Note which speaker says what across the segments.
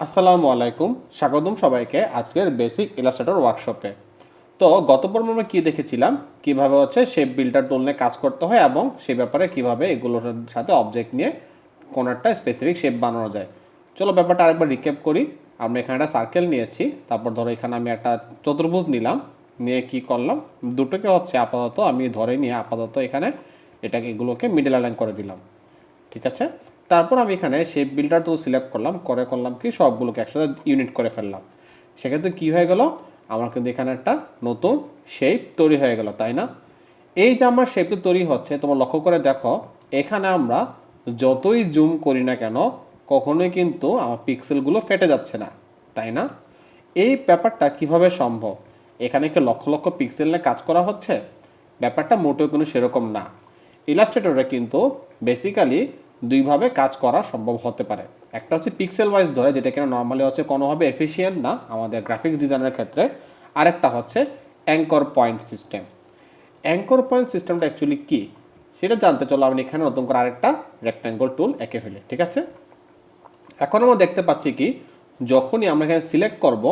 Speaker 1: আসসালামু আলাইকুম, স্বাগতম সবাইকে আজকের বেসিক ইলাস্ট্রেটর ওয়ার্কশপে। তো গত পর্বে আমরা কি দেখেছিলাম, কিভাবে শেপ বিল্ডার টুল নিয়ে কাজ করতে হয় এবং সেই ব্যাপারে কিভাবে এগুলোর সাথে অবজেক্ট নিয়ে কোনো একটা স্পেসিফিক শেপ বানানো যায়। চলো ব্যাপারটা আরেকবার রিক্যাপ করি। আমরা এখানে একটা সার্কেল নিয়েছি, তারপর ধরো এখানে আমি একটা চতুর্ভুজ নিলাম, নিয়ে কি করলাম, দুটোকে আপাতত আমি ধরে নিয়ে আপাতত এখানে এগুলোকে মিডল অ্যালাইন করে দিলাম। ঠিক আছে, তারপর আমি এখানে শেপ বিল্ডার টুল সিলেক্ট করলাম, করলাম কি সবগুলোকে একসাথে ইউনিট করে ফেললাম। সেক্ষেত্রে কি হয়ে গেল, আমার কিন্তু এখানে একটা নতুন শেপ তৈরি হয়ে গেল, তাই না? এই যে আমার শেপটা তৈরি হচ্ছে, তোমরা লক্ষ্য করে দেখো, এখানে আমরা যতই জুম করি না কেন কখনোই কিন্তু আমার পিক্সেলগুলো ফেটে যাচ্ছে না, তাই না? এই ব্যাপারটা কিভাবে সম্ভব? এখানে কি লক্ষ লক্ষ পিক্সেল নিয়ে কাজ করা হচ্ছে? ব্যাপারটা মোটেও কোনো সেরকম না। ইলাস্ট্রেটরে কিন্তু বেসিক্যালি দুইভাবে কাজ করা সম্ভব হতে পারে। একটা পিক্সেল ওয়াইজ ধরে, যেটা কিনা নর্মালি কোনোভাবে এফিসিয়েন্ট না আমাদের গ্রাফিক্স ডিজাইনের ক্ষেত্রে। আরেকটা anchor point system. Anchor point সিস্টেমটা অ্যাকচুয়ালি কী সেটা জানতে চলো আমি এখানে নতুন করে আরেকটা রেক্ট্যাঙ্গল টুল এঁকে ফেলি। ঠিক আছে, এখন আমরা দেখতে পাচ্ছি কি, যখনই আমরা এখানে সিলেক্ট করব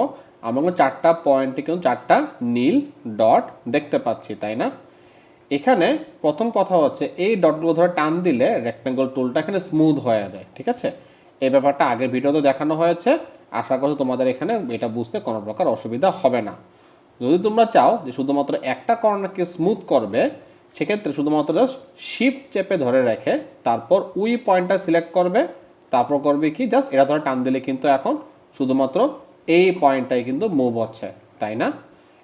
Speaker 1: আমরা চারটা পয়েন্টে কিন্তু চারটা নীল ডট দেখতে পাচ্ছি, তাই না? এখানে প্রথম কথা এই ডটগুলো ধরে টান দিলে রেক্ট্যাঙ্গল টুলটা এখানে স্মুথ হয়ে যায়। ঠিক আছে, এই ব্যাপারটা আগের ভিডিওতে দেখানো হয়েছে। আশা করছি তোমাদের এখানে এটা বুঝতে কোনো প্রকার অসুবিধা হবে না। যদি তোমরা চাও যে শুধুমাত্র একটা কর্নারকে স্মুথ করবে, সেক্ষেত্রে শুধুমাত্র জাস্ট শিফট চেপে ধরে রেখে তারপর উই পয়েন্টটা সিলেক্ট করবে, তারপর করবে কি, জাস্ট এটা ধরে টান দিলে কিন্তু এখন শুধুমাত্র এই পয়েন্টটাই কিন্তু মুভ হচ্ছে, তাই না?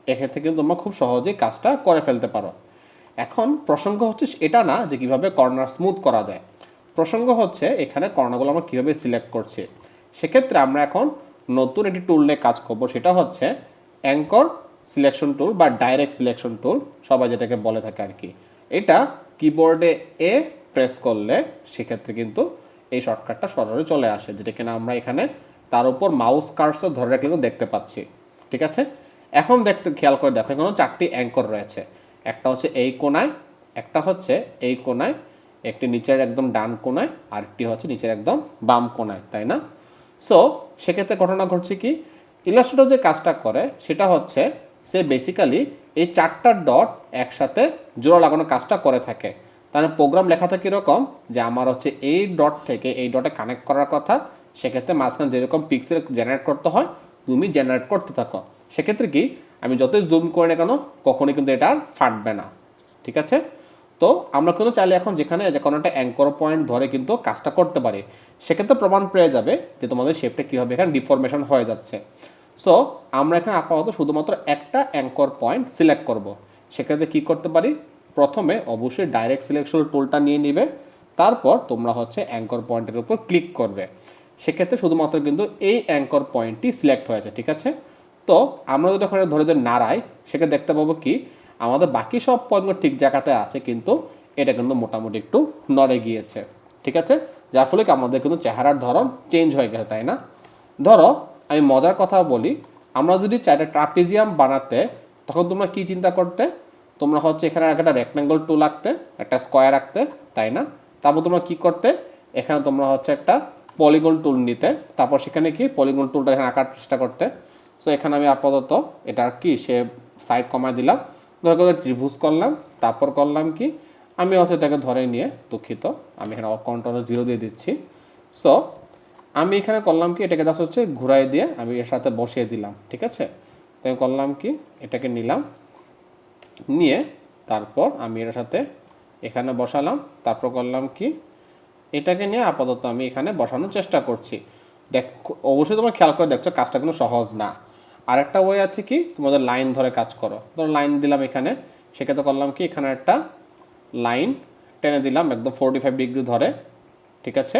Speaker 1: এক্ষেত্রে কিন্তু তোমরা খুব সহজেই কাজটা করে ফেলতে পারো। এখন প্রসঙ্গ এটা না যে কিভাবে কর্নার স্মুথ করা যায়, প্রসঙ্গ এখানে কর্নারগুলো আমরা কীভাবে সিলেক্ট করছি। সেক্ষেত্রে আমরা এখন নতুন একটি টুল নিয়ে কাজ করবো, সেটা অ্যাঙ্কর সিলেকশন টুল বা ডাইরেক্ট সিলেকশন টুল, সবাই যেটাকে বলে থাকে আর কি। এটা কিবোর্ডে এ প্রেস করলে সেক্ষেত্রে কিন্তু এই শর্টকাটটা সরাসরি চলে আসে, যেটা কিনা আমরা এখানে তার উপর মাউস কার্সর ধরে রাখলে দেখতে পাচ্ছি। ঠিক আছে, এখন খেয়াল করে দেখো, এখানে চারটি অ্যাঙ্কর রয়েছে। একটা এই কোণায়, একটা এই কোণায়, একটি নিচের একদম ডান কোণায়, আরেকটি নিচের একদম বাম কোণায়, তাই না? সো সেক্ষেত্রে ঘটনা ঘটছে কি, ইলাস্ট্রেটর যে কাজটা করে সেটা সে বেসিক্যালি এই চারটা ডট একসাথে জোড়া লাগানোর কাজটা করে থাকে। তাহলে প্রোগ্রাম লেখা থাকে এরকম যে আমার এই ডট থেকে এই ডটে কানেক্ট করার কথা, সেক্ষেত্রে মাঝখানে যেরকম পিক্সেল জেনারেট করতে হয় তুমি জেনারেট করতে থাকো। সেক্ষেত্রে কি, আমি যতই জুম করি না কেন কখনোই কিন্তু এটা আর ফাটবে না। ঠিক আছে, তো আমরা কিন্তু চাইলে এখন যেখানে কোনো একটা অ্যাঙ্কর পয়েন্ট ধরে কিন্তু কাজটা করতে পারি। সেক্ষেত্রে প্রমাণ পেয়ে যাবে যে তোমাদের শেপটা কীভাবে এখানে ডিফরমেশন হয়ে যাচ্ছে। সো আমরা এখানে আপাতত শুধুমাত্র একটা অ্যাঙ্কর পয়েন্ট সিলেক্ট করব। সেক্ষেত্রে কী করতে পারি, প্রথমে অবশ্যই ডাইরেক্ট সিলেকশন টুলটা নিয়ে নিবে, তারপর তোমরা অ্যাঙ্কর পয়েন্টের উপর ক্লিক করবে। সেক্ষেত্রে শুধুমাত্র কিন্তু এই অ্যাঙ্কর পয়েন্টটি সিলেক্ট হয়েছে। ঠিক আছে, তো আমরা যদি ওখানে ধরে নাড়াই, সেক্ষেত্রে দেখতে পাবো কি আমাদের বাকি সব পয়েন্টগুলো ঠিক জায়গাতে আছে, কিন্তু এটা কিন্তু মোটামুটি একটু নড়ে গিয়েছে। ঠিক আছে, যার ফলে কি আমাদের কিন্তু চেহারার ধরন চেঞ্জ হয়ে গেছে, তাই না? ধরো আমি মজার কথা বলি, আমরা যদি চাইটা ট্রাপিজিয়াম বানাতে, তখন তোমরা কি চিন্তা করতে, তোমরা এখানে একটা রেক্ট্যাঙ্গল টুল আঁকতে, একটা স্কোয়ার আঁকতে, তাই না? তারপর তোমরা কি করতে, এখানে তোমরা একটা পলিগন টুল নিতে, তারপর সেখানে কি পলিগন টুলটা এখানে আঁকার চেষ্টা করতে। সো এখানে আমি আপাতত এটা কি সে সাইড কমায় দিলাম, ধরে ত্রিভুজ করলাম, তারপর করলাম কি, আমি এটাকে ধরে নিয়ে, দুঃখিত আমি এখানে কন্ট্রোল 0 দিয়ে দিচ্ছি। সো আমি এখানে করলাম কি, এটাকে জাস্ট ঘুরাই দিয়ে আমি এর সাথে বসিয়ে দিলাম। ঠিক আছে, তো আমি করলাম কি, এটাকে নিলাম, নিয়ে তারপর আমি এর সাথে এখানে বসালাম, তারপর করলাম কি, এটাকে নিয়ে আপাতত আমি এখানে বসানোর চেষ্টা করছি। দেখ, অবশ্যই তোমরা খেয়াল করে দেখছো কাজটা কোনো সহজ না। আরেকটা ওয়ে আছে কি, তোমাদের লাইন ধরে কাজ করো। ধরো লাইন দিলাম এখানে, সেক্ষেত্রে করলাম কি, এখানে একটা লাইন টেনে দিলাম একদম 45 ডিগ্রি ধরে। ঠিক আছে,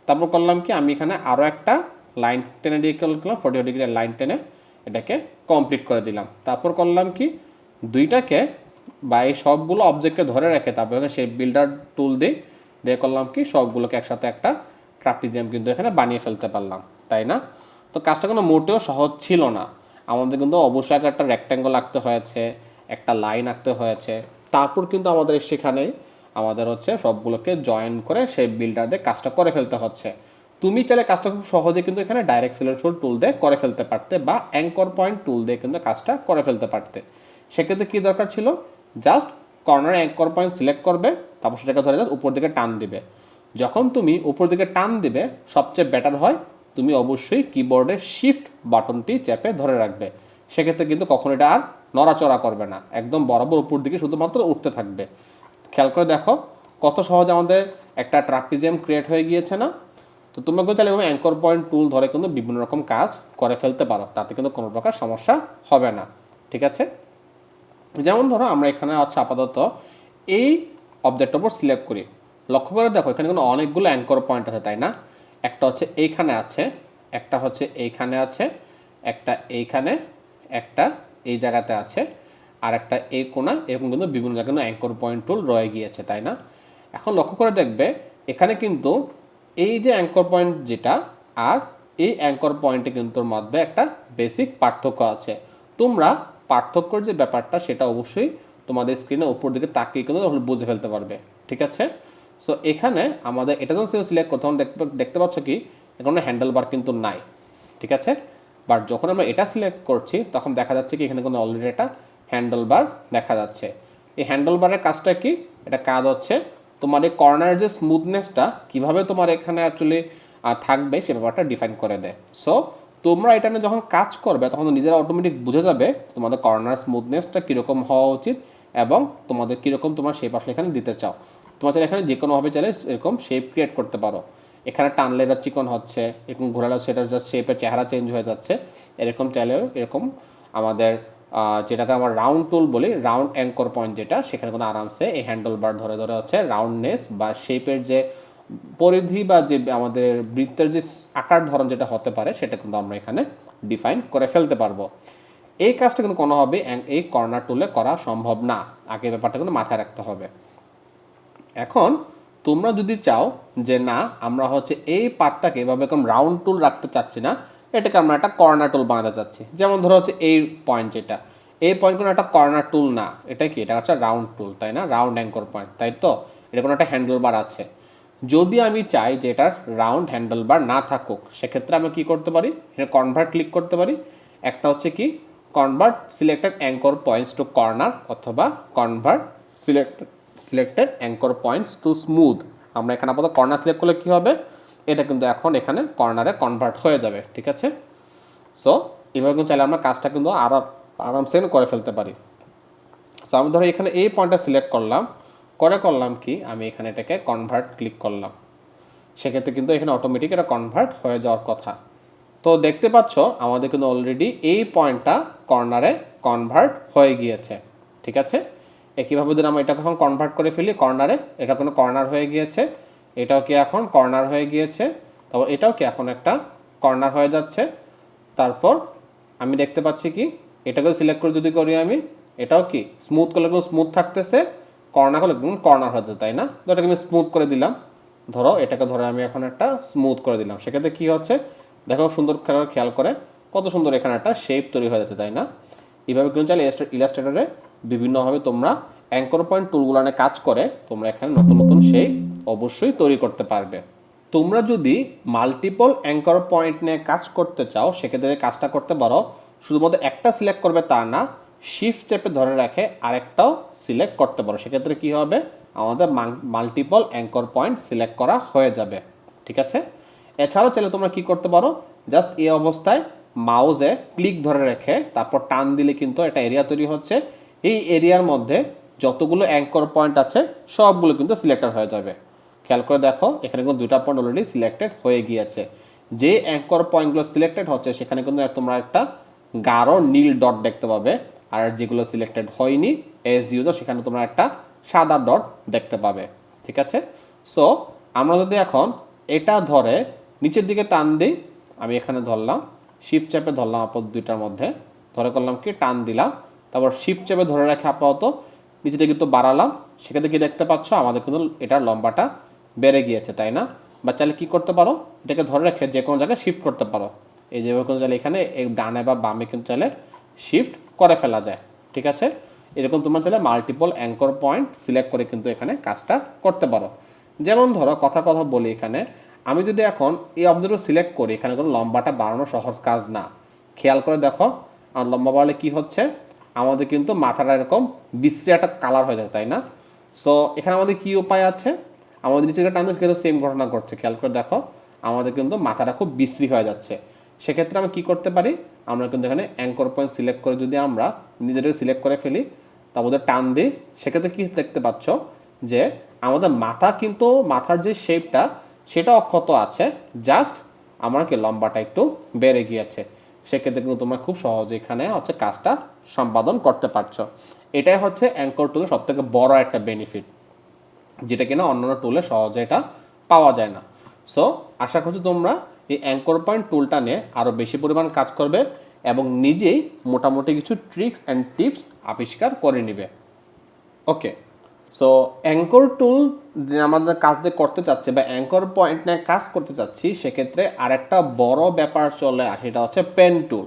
Speaker 1: তারপর করলাম কি, আমি এখানে আরও একটা লাইন টেনে দিয়ে করলাম 45 ডিগ্রি লাইন টেনে এটাকে কমপ্লিট করে দিলাম। তারপর করলাম কি, দুইটাকে বা এই সবগুলো অবজেক্টকে ধরে রেখে তারপর শেপ বিল্ডার টুল দিয়ে করলাম কি, সবগুলোকে একসাথে একটা ট্রাপিজিয়াম কিন্তু এখানে বানিয়ে ফেলতে পারলাম, তাই না? তো কাজটা কোনো মোটেও সহজ ছিল না। আমাদের কিন্তু অবশ্যই একটা রেক্ট্যাঙ্গল আঁকতে হয়েছে, একটা লাইন আঁকতে হয়েছে, তারপর কিন্তু আমাদের সেখানেই আমাদের সবগুলোকে জয়েন করে শেপ বিল্ডার দিয়ে কাজটা করে ফেলতে হচ্ছে। তুমি চাইলে কাজটা খুব সহজে কিন্তু এখানে ডাইরেক্ট সিলেকশন টুল দিয়ে করে ফেলতে পারতে বা অ্যাঙ্কর পয়েন্ট টুল দিয়ে কিন্তু কাজটা করে ফেলতে পারতে। সেক্ষেত্রে কী দরকার ছিল, জাস্ট কর্নারে অ্যাঙ্কর পয়েন্ট সিলেক্ট করবে, তারপর সেটাকে ধরে জাস্ট উপর দিকে টান দিবে। যখন তুমি উপর দিকে টান দিবে সবচেয়ে বেটার হয় তুমি অবশ্যই কিবোর্ডের শিফট বাটনটি চেপে ধরে রাখবে। সেক্ষেত্রে কিন্তু কখনো এটা আর নড়াচড়া করবে না, একদম বরাবর উপর দিকে শুধুমাত্র উঠতে থাকবে। খেয়াল করে দেখো কত সহজ আমাদের একটা ট্রাপিজিয়াম ক্রিয়েট হয়ে গিয়েছে না? তো তোমরা কিন্তু চাইলে অ্যাঙ্কর পয়েন্ট টুল ধরে কিন্তু বিভিন্ন রকম কাজ করে ফেলতে পারো, তাতে কিন্তু কোনো প্রকার সমস্যা হবে না। ঠিক আছে, যেমন ধরো আমরা এখানে হচ্ছে আপাতত এই অবজেক্টের উপর সিলেক্ট করি। লক্ষ্য করে দেখো এখানে কিন্তু অনেকগুলো অ্যাঙ্কর পয়েন্ট আছে, তাই না? একটা হচ্ছে এইখানে আছে, একটা হচ্ছে এইখানে আছে, একটা এইখানে, একটা এই জায়গাতে আছে, আর একটা এই কোণা, এরকম কিন্তু বিভিন্ন জায়গায় অ্যাঙ্কর পয়েন্ট টুল রয়ে গিয়েছে, তাই না? এখন লক্ষ্য করে দেখবে এখানে কিন্তু এই যে অ্যাঙ্কর পয়েন্ট যেটা আর এই অ্যাঙ্কর পয়েন্টে কিন্তু মধ্যে একটা বেসিক পার্থক্য আছে। তোমরা পার্থক্যর যে ব্যাপারটা সেটা অবশ্যই তোমাদের স্ক্রিনে উপর দিকে তাকিয়ে কিন্তু বুঝে ফেলতে পারবে। ঠিক আছে, সো এখানে আমাদের এটা যখন সিলেক্ট করতে তখন দেখতে পাচ্ছ কি এখানে হ্যান্ডেল বার কিন্তু নাই। ঠিক আছে, বাট যখন আমরা এটা সিলেক্ট করছি তখন দেখা যাচ্ছে কি এখানে কোনো অলরেডি একটা হ্যান্ডেল বার দেখা যাচ্ছে। এই হ্যান্ডেল বারের কাজটা কি, এটা কাজ হচ্ছে তোমার এই কর্নারের যে স্মুথনেসটা কীভাবে তোমার এখানে অ্যাকচুয়ালি থাকবে সে ব্যাপারটা ডিফাইন করে দেয়। সো তোমরা এটা নিয়ে যখন কাজ করবে তখন নিজেরা অটোমেটিক বুঝে যাবে তোমাদের কর্নার স্মুথনেসটা কীরকম হওয়া উচিত এবং তোমাদের কীরকম তোমার শেপ আসলে এখানে দিতে চাও। তোমার চাইলে এখানে যে কোনোভাবে চাইলে এরকম শেপ ক্রিয়েট করতে পারো। এখানে টানলে এটা চিকন হচ্ছে, এরকম ঘোরালেও সেটা জাস্ট শেপের চেহারা চেঞ্জ হয়ে যাচ্ছে। এরকম চাইলেও এরকম আমাদের যেটাকে আমরা রাউন্ড টুল বলি, রাউন্ড অ্যাঙ্কর পয়েন্ট যেটা, সেখানে কোনো আরামসে এই হ্যান্ডেল বার ধরে ধরে হচ্ছে রাউন্ডনেস বা শেপের যে পরিধি বা যে আমাদের বৃত্তের যে আকার ধরন যেটা হতে পারে সেটা কিন্তু আমরা এখানে ডিফাইন করে ফেলতে পারবো। এই কাজটা কিন্তু কোনোভাবে এই কর্নার টুলে করা সম্ভব না, আগে ব্যাপারটা কিন্তু মাথায় রাখতে হবে। এখন তোমরা যদি চাও যে না আমরা হচ্ছে এই পার্টটাকে এভাবে এরকম রাউন্ড টুল রাখতে চাচ্ছি না, এটাকে আমরা একটা কর্নার টুল বানাতে চাচ্ছি, যেমন ধরো হচ্ছে এই পয়েন্ট যেটা, এই পয়েন্ট কোনো একটা কর্নার টুল না, এটা কি এটা হচ্ছে রাউন্ড টুল, তাই না? রাউন্ড অ্যাঙ্কর পয়েন্ট, তাই তো? এটা কোনো একটা হ্যান্ডেল বার আছে। যদি আমি চাই যে এটার রাউন্ড হ্যান্ডেল বার না থাকুক সেক্ষেত্রে আমি কি করতে পারি, এটা কনভার্ট ক্লিক করতে পারি। একটা হচ্ছে কি convert selected anchor points to corner অথবা convert selected anchor points to smooth. আমরা এখানে আপাতত কর্নার সিলেক্ট করলে কী হবে, এটা কিন্তু এখন এখানে কর্নারে কনভার্ট হয়ে যাবে। ঠিক আছে, সো এভাবে কিন্তু চাইলে আমরা কাজটা কিন্তু আরামসে করে ফেলতে পারি। সো আমি ধরো এখানে এই পয়েন্টটা সিলেক্ট করলাম, করলাম কি আমি এখানে এটাকে কনভার্ট ক্লিক করলাম, সেক্ষেত্রে কিন্তু এখানে অটোমেটিক এটা কনভার্ট হয়ে যাওয়ার কথা। তো দেখতে পাচ্ছ আমাদের কিন্তু অলরেডি এই পয়েন্টটা কর্নারে কনভার্ট হয়ে গিয়েছে। ঠিক আছে, একইভাবে যদি আমরা এটাকে এখন কনভার্ট করে ফেলি কর্নারে, এটা কোনো কর্নার হয়ে গিয়েছে, এটাও কি এখন কর্নার হয়ে গিয়েছে, তারপর এটাও কি এখন একটা কর্নার হয়ে যাচ্ছে। তারপর আমি দেখতে পাচ্ছি কি এটাকেও সিলেক্ট করে যদি করি আমি, এটাও কি স্মুথ করলে কোনো স্মুথ থাকতেছে, কর্নার করলে কর্নার হয়ে যাচ্ছে, তাই না? তো এটাকে আমি স্মুথ করে দিলাম, ধরো এটাকে ধরে আমি এখন একটা স্মুথ করে দিলাম, সেক্ষেত্রে কী হচ্ছে দেখো সুন্দর খেয়াল করে কত সুন্দর এখানে একটা শেপ তৈরি হয়ে যাচ্ছে, তাই না? এইভাবে কিন্তু চাইলে ইলাস্ট্রেটরে বিভিন্নভাবে তোমরা অ্যাঙ্কর পয়েন্ট টুলগুলো নিয়ে কাজ করে তোমরা এখানে নতুন নতুন শেপ অবশ্যই তৈরি করতে পারবে। তোমরা যদি মাল্টিপল অ্যাঙ্কর পয়েন্ট নিয়ে কাজ করতে চাও সেক্ষেত্রে কাজটা করতে পারো, শুধুমাত্র একটা সিলেক্ট করবে তা না, শিফট চেপে ধরে রাখে আরেকটাও সিলেক্ট করতে পারো, সেক্ষেত্রে কী হবে আমাদের মাল্টিপল অ্যাঙ্কর পয়েন্ট সিলেক্ট করা হয়ে যাবে। ঠিক আছে, এছাড়াও চাইলে তোমরা কি করতে পারো, জাস্ট এই অবস্থায় মাউসে ক্লিক ধরে রেখে তারপর টান দিলে কিন্তু একটা এরিয়া তৈরি হচ্ছে, এই এরিয়ার মধ্যে যতগুলো অ্যাঙ্কর পয়েন্ট আছে সবগুলো কিন্তু সিলেক্টেড হয়ে যাবে। খেয়াল করে দেখো এখানে কিন্তু দুইটা পয়েন্ট অলরেডি সিলেক্টেড হয়ে গিয়েছে। যে অ্যাঙ্কর পয়েন্টগুলো সিলেক্টেড হচ্ছে সেখানে কিন্তু তোমরা একটা গাঢ় নীল ডট দেখতে পাবে, আর যেগুলো সিলেক্টেড হয়নি এজ ইউজার সেখানে তোমরা একটা সাদা ডট দেখতে পাবে। ঠিক আছে, সো আমরা যদি এখন এটা ধরে নিচের দিকে টান দিই, আমি এখানে ধরলাম শিফট চেপে ধরলাম আপাতত দুইটার মধ্যে, ধরে করলাম কি টান দিলাম, তারপর শিফট চেপে ধরে রেখে আপাতত নিচে দিকে কিন্তু বাড়ালাম, সেক্ষেত্রে কি দেখতে পাচ্ছ আমাদের কিন্তু এটার লম্বাটা বেড়ে গিয়েছে, তাই না? বা চাইলে কী করতে পারো, এটাকে ধরে রেখে যে কোনো জায়গায় শিফট করতে পারো, এই যেভাবে কিন্তু চাইলে এখানে ডানে বা বামে কিন্তু চাইলে শিফট করে ফেলা যায়। ঠিক আছে, এরকম তোমরা চাইলে মাল্টিপল অ্যাঙ্কর পয়েন্ট সিলেক্ট করে কিন্তু এখানে কাজটা করতে পারো। যেমন ধরো কথা বলি এখানে আমি যদি এখন এই অবজেক্টটা সিলেক্ট করি, এখানে কোনো লম্বাটা বাড়ানো সহজ কাজ না। খেয়াল করে দেখো, আর লম্বা বাড়ালে কি হচ্ছে, আমাদের কিন্তু মাথাটা এরকম বিশ্রী একটা কালার হয়ে যায়, তাই না? সো এখানে আমাদের কি উপায় আছে, আমাদের নিচে টানতে কিন্তু সেম ঘটনা ঘটছে। খেয়াল করে দেখো, আমাদের কিন্তু মাথাটা খুব বিশ্রী হয়ে যাচ্ছে। সেক্ষেত্রে আমরা কি করতে পারি, আমরা কিন্তু এখানে অ্যাঙ্কর পয়েন্ট সিলেক্ট করে যদি আমরা নিজেদেরকে সিলেক্ট করে ফেলি, তারপরে টান দিই, সেক্ষেত্রে কি দেখতে পাচ্ছ যে আমাদের মাথা কিন্তু মাথার যে শেপটা সেটা অক্ষত আছে, জাস্ট আমার কি লম্বাটা একটু বেড়ে গিয়েছে। সেক্ষেত্রে কিন্তু তোমরা খুব সহজে এখানে হচ্ছে কাজটা সম্পাদন করতে পারছো। এটাই হচ্ছে অ্যাঙ্কর টুলের সব থেকে বড় একটা বেনিফিট, যেটা কিনা অন্যান্য টুলে সহজে এটা পাওয়া যায় না। সো আশা করছি তোমরা এই অ্যাঙ্কর পয়েন্ট টুলটা নিয়ে আরও বেশি পরিমাণ কাজ করবে এবং নিজেই মোটামুটি কিছু ট্রিক্স অ্যান্ড টিপস আবিষ্কার করে নেবে। ওকে, সো অ্যাঙ্কর টুল যে আমাদের কাজ যে করতে চাচ্ছে বা অ্যাঙ্কর পয়েন্ট নিয়ে কাজ করতে চাচ্ছি, সেক্ষেত্রে আরেকটা বড় ব্যাপার চলে আসে, সেটা হচ্ছে পেন টুল।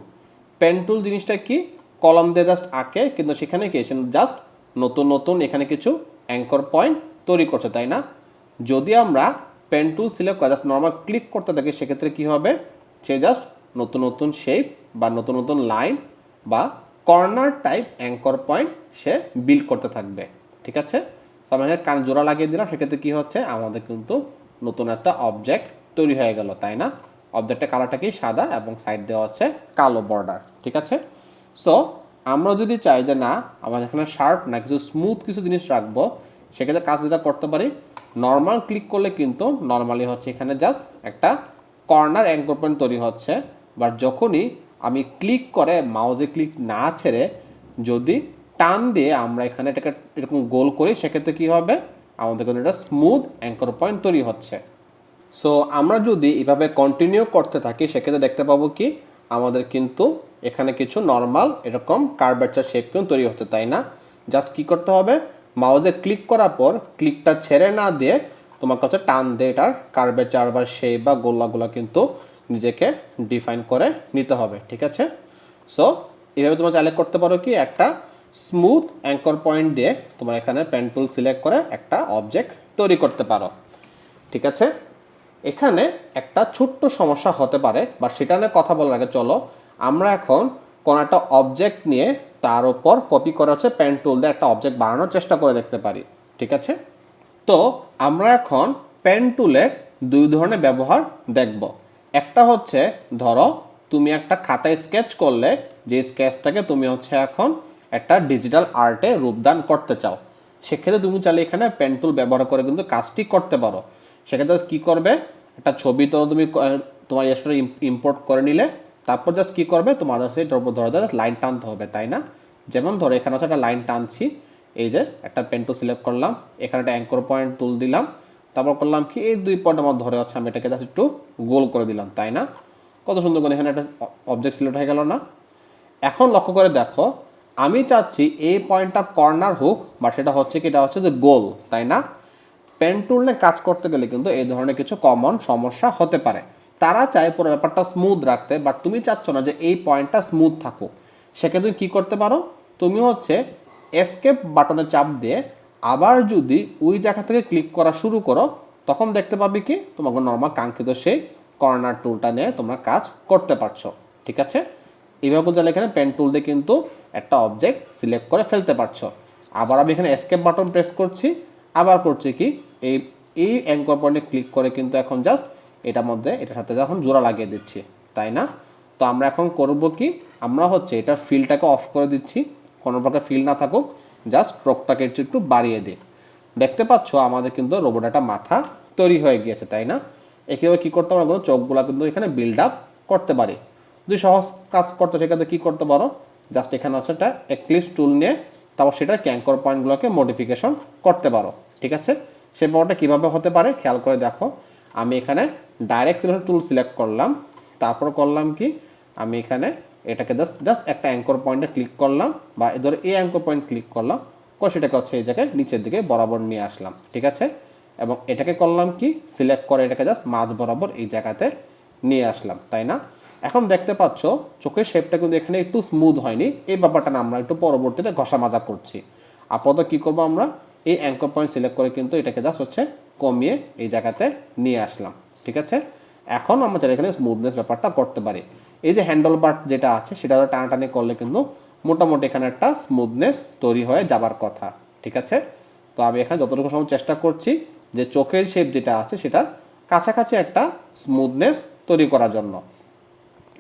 Speaker 1: পেন টুল জিনিসটা কি, কলম দিয়ে জাস্ট আঁকে, কিন্তু সেখানে কি জাস্ট নতুন নতুন এখানে কিছু অ্যাঙ্কর পয়েন্ট তৈরি করছে, তাই না? যদি আমরা পেন টুল সিলেক্ট করে জাস্ট নর্মাল ক্লিক করতে থাকি, সেক্ষেত্রে কি হবে, সে জাস্ট নতুন নতুন শেপ বা নতুন নতুন লাইন বা কর্নার টাইপ অ্যাঙ্কর পয়েন্ট সে বিল্ড করতে থাকবে। ঠিক আছে, তো আমরা কান জোড়া লাগিয়ে দিলাম, সেক্ষেত্রে কী হচ্ছে, আমাদের কিন্তু নতুন একটা অবজেক্ট তৈরি হয়ে গেল, তাই না? অবজেক্টের কালারটা কি সাদা এবং সাইড দেওয়া হচ্ছে কালো বর্ডার। ঠিক আছে, সো আমরা যদি চাই যে না আমাদের এখানে শার্প না কিছু স্মুথ কিছু জিনিস রাখবো, সেক্ষেত্রে কাজ যেটা করতে পারি, নর্মাল ক্লিক করলে কিন্তু নর্মালি হচ্ছে এখানে জাস্ট একটা কর্নার অ্যাঙ্কর পয়েন্ট তৈরি হচ্ছে। বাট যখনই আমি ক্লিক করে মাউসে ক্লিক না ছেড়ে যদি টান দিয়ে আমরা এখানে এটাকে এরকম গোল করি, সেক্ষেত্রে কী হবে, আমাদের কিন্তু এটা স্মুথ অ্যাঙ্কর পয়েন্ট তৈরি হচ্ছে। সো আমরা যদি এভাবে কন্টিনিউ করতে থাকি, সেক্ষেত্রে দেখতে পাবো কি আমাদের কিন্তু এখানে কিছু নর্মাল এরকম কার্ভেচার শেপ কিন্তু তৈরি হতে, তাই না? জাস্ট কি করতে হবে, মাউসে ক্লিক করার পর ক্লিকটা ছেড়ে না দিয়ে তোমার কাছে টান দিয়ে এটার কার্ভেচার বা শেপ বা গোলাগুলো কিন্তু নিজেকে ডিফাইন করে নিতে হবে। ঠিক আছে, সো এভাবে তোমরা চাইলে করতে পারো কি একটা স্মুথ অ্যাঙ্কর পয়েন্ট দিয়ে তোমার এখানে পেন টুল সিলেক্ট করে একটা অবজেক্ট তৈরি করতে পারো। ঠিক আছে, এখানে একটা ছোট্ট সমস্যা হতে পারে, বা সেটা নিয়ে কথা বলার আগে চলো আমরা এখন কোনো একটা অবজেক্ট নিয়ে তার উপর কপি করা হচ্ছে পেন টুল দিয়ে একটা অবজেক্ট বানানোর চেষ্টা করে দেখতে পারি। ঠিক আছে, তো আমরা এখন পেন টুলের দুই ধরনের ব্যবহার দেখব। একটা হচ্ছে ধরো তুমি একটা খাতায় স্কেচ করলে, যে স্কেচটাকে তুমি হচ্ছে এখন একটা ডিজিটাল আর্টে রূপদান করতে চাও, সেক্ষেত্রে তুমি চাইলে এখানে পেন টুল ব্যবহার করে কিন্তু কাজটি করতে পারো। সেক্ষেত্রে কী করবে, একটা ছবি তো তুমি তোমার ইয়েসটা ইম্পোর্ট করে নিলে, তারপর জাস্ট কী করবে, তোমার সেটার উপর ধরে লাইন টানতে হবে, তাই না? যেমন ধরো এখানে হচ্ছে একটা লাইন টানছি, এই যে একটা পেন টুল সিলেক্ট করলাম, এখানে একটা অ্যাঙ্কর পয়েন্ট টুল দিলাম, তারপর করলাম কি এই দুই পয়েন্ট আমার ধরে হচ্ছে আমি এটাকে জাস্ট একটু গোল করে দিলাম, তাই না? কত সুন্দর করে এখানে একটা অবজেক্ট সিলেক্ট হয়ে গেল না? এখন লক্ষ্য করে দেখো, আমি চাচ্ছি এই পয়েন্টটা কর্নার হোক, বা সেটা হচ্ছে কি, এটা হচ্ছে যে গোল, তাই না? পেন টুল নিয়ে কাজ করতে গেলে কিন্তু এই ধরনের কিছু কমন সমস্যা হতে পারে। তারা চায় পুরো ব্যাপারটা স্মুথ রাখতে, বাট তুমি চাচ্ছ না যে এই পয়েন্টটা স্মুথ থাকুক। সেক্ষেত্রে কী করতে পারো, তুমি হচ্ছে এসকেপ বাটনে চাপ দিয়ে আবার যদি ওই জায়গা থেকে ক্লিক করা শুরু করো, তখন দেখতে পাবে কি তোমাকে নর্মাল কাঙ্ক্ষিত সেই কর্নার টুলটা নিয়ে তোমরা কাজ করতে পারছো। ঠিক আছে, এইভাবে কিন্তু এখানে পেন টুল দিয়ে কিন্তু একটা অবজেক্ট সিলেক্ট করে ফেলতে পারছো। আবার আমি এখানে এসকেপ বাটন প্রেস করছি, আবার করছি কি এই এই অ্যাঙ্কর পয়েন্টে ক্লিক করে কিন্তু এখন জাস্ট এটার মধ্যে এটার সাথে যখন জোড়া লাগিয়ে দিচ্ছি, তাই না? তো আমরা এখন করব কি, আমরা হচ্ছে এটার ফিলটাকে অফ করে দিচ্ছি, কোনো প্রকার ফিল না থাকুক, জাস্ট স্ট্রোকটাকে একটু বাড়িয়ে দিই। দেখতে পাচ্ছ আমাদের কিন্তু রোবট একটা মাথা তৈরি হয়ে গিয়েছে, তাই না? একেবারে কী করতে পারবো, চোখগুলো কিন্তু এখানে বিল্ড আপ করতে পারি। যদি সহজ কাজ করতে সেক্ষেত্রে কী করতে পারো, জাস্ট এখানে হচ্ছে একটা এক্লিপস টুল নিয়ে তারপর সেটা অ্যাঙ্কর পয়েন্টগুলোকে মডিফিকেশন করতে পারো। ঠিক আছে, সে ব্যাপারটা কীভাবে হতে পারে খেয়াল করে দেখো, আমি এখানে ডাইরেক্ট সিলেকশন টুল সিলেক্ট করলাম, তারপর করলাম কি আমি এখানে এটাকে জাস্ট একটা অ্যাঙ্কর পয়েন্টে ক্লিক করলাম, বা ধরো এই অ্যাঙ্কর পয়েন্ট ক্লিক করলাম, সেটাকে হচ্ছে এই জায়গায় নিচের দিকে বরাবর নিয়ে আসলাম। ঠিক আছে, এবং এটাকে করলাম কি সিলেক্ট করে এটাকে জাস্ট মাঝ বরাবর এই জায়গাতে নিয়ে আসলাম, তাই না? এখন দেখতে পাচ্ছ চোখের শেপটা কিন্তু এখানে একটু স্মুথ হয়নি, এই ব্যাপারটা না আমরা একটু পরবর্তীতে ঘষা মাজা করছি। আপাতত কী করবো, আমরা এই অ্যাঙ্কর পয়েন্ট সিলেক্ট করে কিন্তু এটাকে জাস্ট হচ্ছে কমিয়ে এই জায়গাতে নিয়ে আসলাম। ঠিক ঠিক আছে। এখন আমরা চাইলে এখানে স্মুথনেস ব্যাপারটা করতে পারি। এই যে হ্যান্ডেল বার যেটা আছে সেটা টানাটানি করলে কিন্তু মোটামুটি এখানে একটা স্মুথনেস তৈরি হয়ে যাবার কথা, ঠিক আছে। তো আমি এখানে যতটুকু সময় চেষ্টা করছি যে চোখের শেপ যেটা আছে সেটার কাছাকাছি একটা স্মুথনেস তৈরি করার জন্য।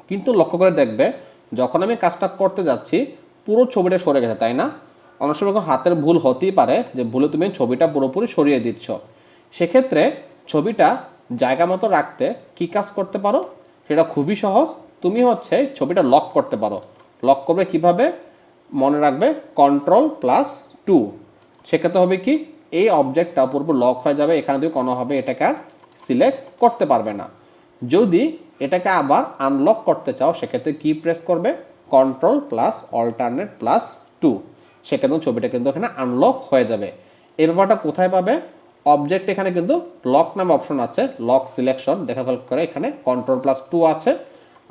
Speaker 1: কিন্তু লক্ষ্য করে দেখবে যখন আমি কাজটা করতে যাচ্ছি পুরো ছবিটা সরে গেছে, তাই না? অনেক সময় হাতের ভুল হতেই পারে যে ভুলে তুমি ছবিটা পুরোপুরি সরিয়ে দিচ্ছ। সেক্ষেত্রে ছবিটা জায়গা মতো রাখতে কি কাজ করতে পারো, সেটা খুবই সহজ। তুমি হচ্ছে ছবিটা লক করতে পারো। লক করবে কিভাবে? মনে রাখবে Ctrl+2। সেক্ষেত্রে হবে কি, এই অবজেক্টটা পুরোপুরি লক হয়ে যাবে, এখানে তুমি কোনোভাবে এটাকে আর সিলেক্ট করতে পারবে না। যদি এটাকে আবার আনলক করতে চাও সেক্ষেত্রে কি প্রেস করবে? Ctrl+Alt+2। সেক্ষেত্রে ছবিটা কিন্তু এখানে আনলক হয়ে যাবে। এই ব্যাপারটা কোথায় পাবে? অবজেক্ট এখানে কিন্তু লক নামে অপশন আছে, লক সিলেকশন দেখা করে এখানে Ctrl+2 আছে।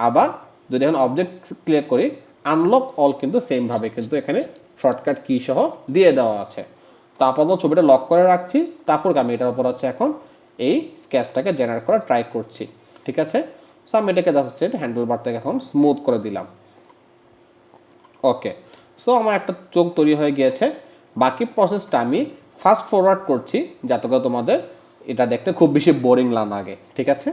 Speaker 1: আবার যদি এখন অবজেক্ট ক্লিক করি আনলক অল কিন্তু সেমভাবে কিন্তু এখানে শর্টকাট কি সহ দিয়ে দেওয়া আছে। তো আপাতত ছবিটা লক করে রাখছি, তারপর আমি এটার উপর হচ্ছে এখন এই স্কেচটাকে জেনারেট করা ট্রাই করছি, ঠিক আছে। সো আমি এটাকে যাচ্ছে হ্যান্ডেল বার থেকে এখন স্মুথ করে দিলাম। ওকে, সো আমার একটা চোখ তৈরি হয়ে গিয়েছে। বাকি প্রসেসটা আমি ফাস্ট ফরওয়ার্ড করছি যাতে করে তোমাদের এটা দেখতে খুব বেশি বোরিং না লাগে, ঠিক আছে।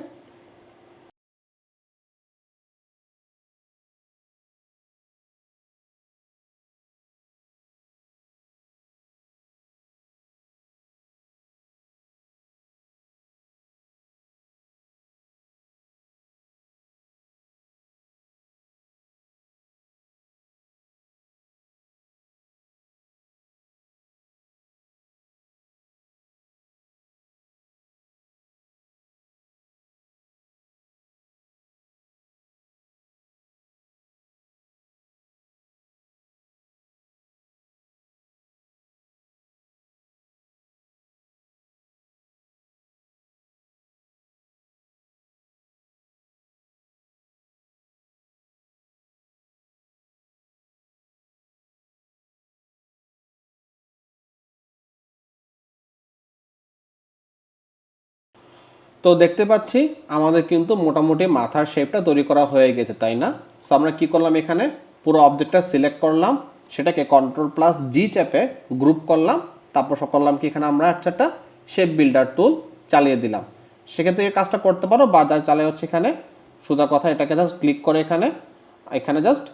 Speaker 1: তো দেখতে পাচ্ছি আমাদের কিন্তু মোটামুটি মাথার শেপটা তৈরি করা হয়ে গেছে, তাই না? সো আমরা কি করলাম, এখানে পুরো অবজেক্টটা সিলেক্ট করলাম, সেটাকে Ctrl+G চেপে গ্রুপ করলাম, তারপর করলাম কি এখানে আমরা একটা শেপ বিল্ডার টুল চালিয়ে দিলাম। সেক্ষেত্রে এই কাজটা করতে পারো, বা যা চালিয়ে হচ্ছে এখানে সোজা কথা এটাকে জাস্ট ক্লিক করে এখানে এখানে জাস্ট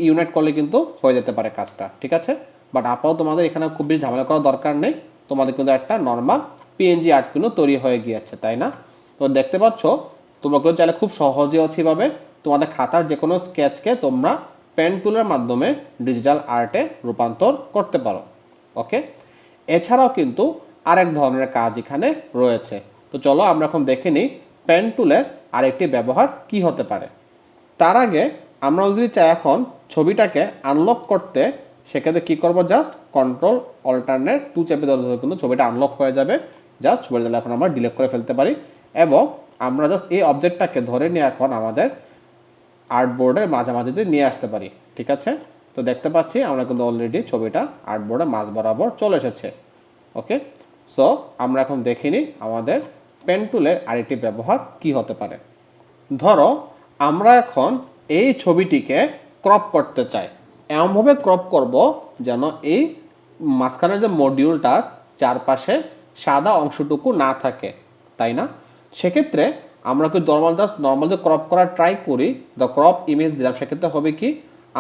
Speaker 1: ইউনাইট করলে কিন্তু হয়ে যেতে পারে কাজটা, ঠিক আছে। বাট আপাতত তোমাদের এখানে খুব বেশি ঝামেলা করার দরকার নেই, তোমাদের কিন্তু একটা নর্মাল পিএনজি আর্ট কিন্তু তৈরি হয়ে গিয়েছে, তাই না? তো দেখতে পাচ্ছ তোমরা কিন্তু চাইলে খুব সহজে অছিভাবে তোমাদের খাতার যে কোনো স্কেচকে তোমরা পেন টুলের মাধ্যমে ডিজিটাল আর্টে রূপান্তর করতে পারো। ওকে, এছাড়াও কিন্তু আরেক ধরনের কাজ এখানে রয়েছে। তো চলো আমরা এখন দেখে নিই পেন টুলের আরেকটি ব্যবহার কি হতে পারে। তার আগে আমরা যদি চাই এখন ছবিটাকে আনলক করতে, সেক্ষেত্রে কী করবো? জাস্ট Ctrl+Alt+2 চেপে ধরে কিন্তু ছবিটা আনলক হয়ে যাবে। জাস্ট ছবিটা এখন আমরা ডিলিট করে ফেলতে পারি, এবং আমরা জাস্ট এই অবজেক্টটাকে ধরে নিয়ে এখন আমাদের আর্টবোর্ডের মাঝামাঝি দিয়ে নিয়ে আসতে পারি, ঠিক আছে। তো দেখতে পাচ্ছি আমরা কিন্তু অলরেডি ছবিটা আর্টবোর্ডের মাঝ বরাবর চলে এসেছে। ওকে, সো আমরা এখন দেখে নিই আমাদের পেন টুলের আরেকটি ব্যবহার কি হতে পারে। ধরো আমরা এখন এই ছবিটিকে ক্রপ করতে চাই, এমনভাবে ক্রপ করব যেন এই মাঝখানের যে মডিউলটার চারপাশে সাদা অংশটুকু না থাকে, তাই না? সেক্ষেত্রে আমরা কি নর্মাল যে ক্রপ করার ট্রাই করি, দ্য ক্রপ ইমেজ দিলাম, সেক্ষেত্রে হবে কি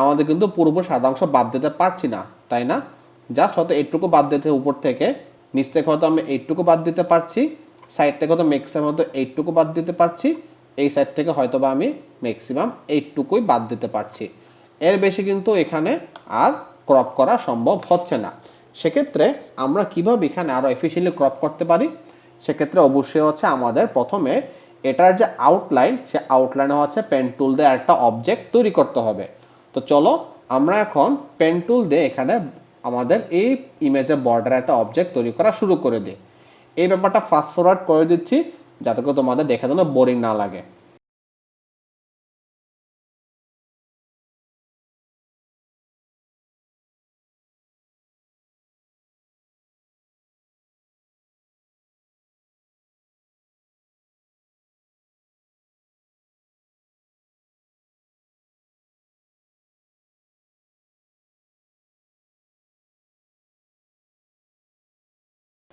Speaker 1: আমাদের কিন্তু পুরোপুরি সাদা অংশ বাদ দিতে পারছি না, তাই না? জাস্ট হয়তো এইটুকু বাদ দিতে, উপর থেকে নিচ থেকে হয়তো আমি এইটুকু বাদ দিতে পারছি, সাইড থেকে হয়তো ম্যাক্সিমাম হয়তো এইটুকু বাদ দিতে পারছি, এই সাইড থেকে হয়তো বা আমি ম্যাক্সিমাম এইটুকুই বাদ দিতে পারছি। এর বেশি কিন্তু এখানে আর ক্রপ করা সম্ভব হচ্ছে না। সেক্ষেত্রে আমরা কীভাবে এখানে আরও এফিশিয়েন্টলি ক্রপ করতে পারি? সেক্ষেত্রে অবশ্যই হচ্ছে আমাদের প্রথমে এটার যে আউটলাইন, সে আউটলাইনে হচ্ছে পেন টুল দিয়ে একটা অবজেক্ট তৈরি করতে হবে। তো চলো আমরা এখন পেন টুল দিয়ে এখানে আমাদের এই ইমেজের বর্ডারে একটা অবজেক্ট তৈরি করা শুরু করে দিই। এই ব্যাপারটা ফাস্ট ফরওয়ার্ড করে দিচ্ছি যাতে করে তোমাদের দেখে যেন বোরিং না লাগে।